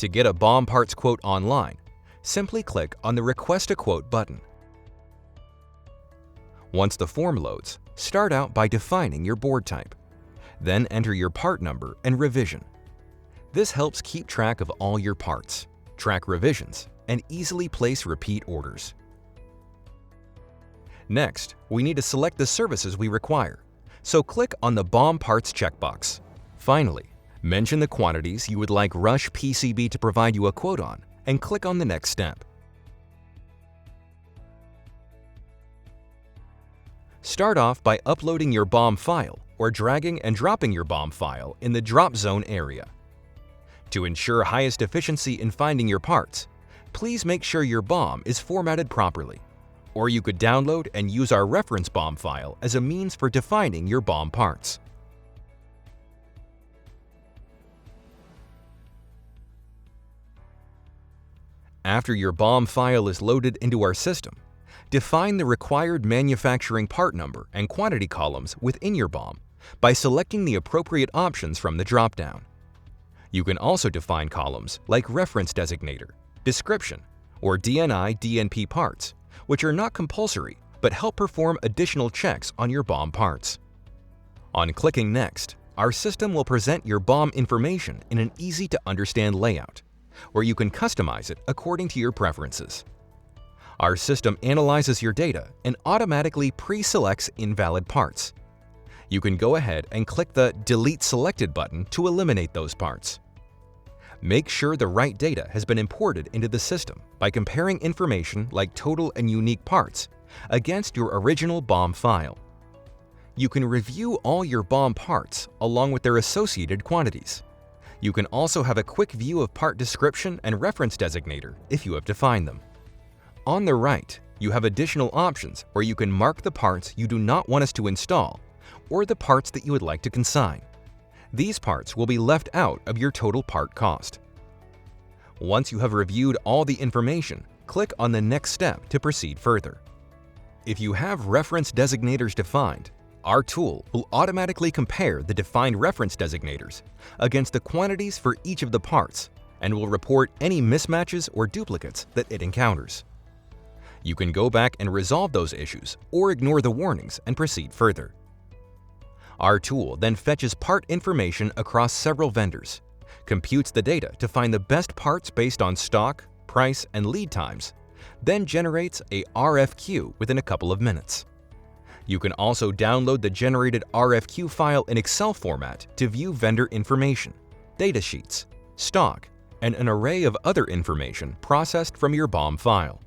To get a BOM parts quote online, simply click on the Request a Quote button. Once the form loads, start out by defining your board type. Then enter your part number and revision. This helps keep track of all your parts, track revisions, and easily place repeat orders. Next, we need to select the services we require, so click on the BOM Parts checkbox. Finally, mention the quantities you would like Rush PCB to provide you a quote on, and click on the next step. Start off by uploading your BOM file or dragging and dropping your BOM file in the drop zone area. To ensure highest efficiency in finding your parts, please make sure your BOM is formatted properly. Or you could download and use our reference BOM file as a means for defining your BOM parts. After your BOM file is loaded into our system, define the required manufacturing part number and quantity columns within your BOM by selecting the appropriate options from the drop-down. You can also define columns like reference designator, description, or DNI/DNP parts, which are not compulsory but help perform additional checks on your BOM parts. On clicking Next, our system will present your BOM information in an easy-to-understand layout, where you can customize it according to your preferences. Our system analyzes your data and automatically pre-selects invalid parts. You can go ahead and click the Delete Selected button to eliminate those parts. Make sure the right data has been imported into the system by comparing information like total and unique parts against your original BOM file. You can review all your BOM parts along with their associated quantities. You can also have a quick view of part description and reference designator if you have defined them. On the right, you have additional options where you can mark the parts you do not want us to install or the parts that you would like to consign. These parts will be left out of your total part cost. Once you have reviewed all the information, click on the next step to proceed further. If you have reference designators defined, our tool will automatically compare the defined reference designators against the quantities for each of the parts and will report any mismatches or duplicates that it encounters. You can go back and resolve those issues or ignore the warnings and proceed further. Our tool then fetches part information across several vendors, computes the data to find the best parts based on stock, price, and lead times, then generates a RFQ within a couple of minutes. You can also download the generated RFQ file in Excel format to view vendor information, data sheets, stock, and an array of other information processed from your BOM file.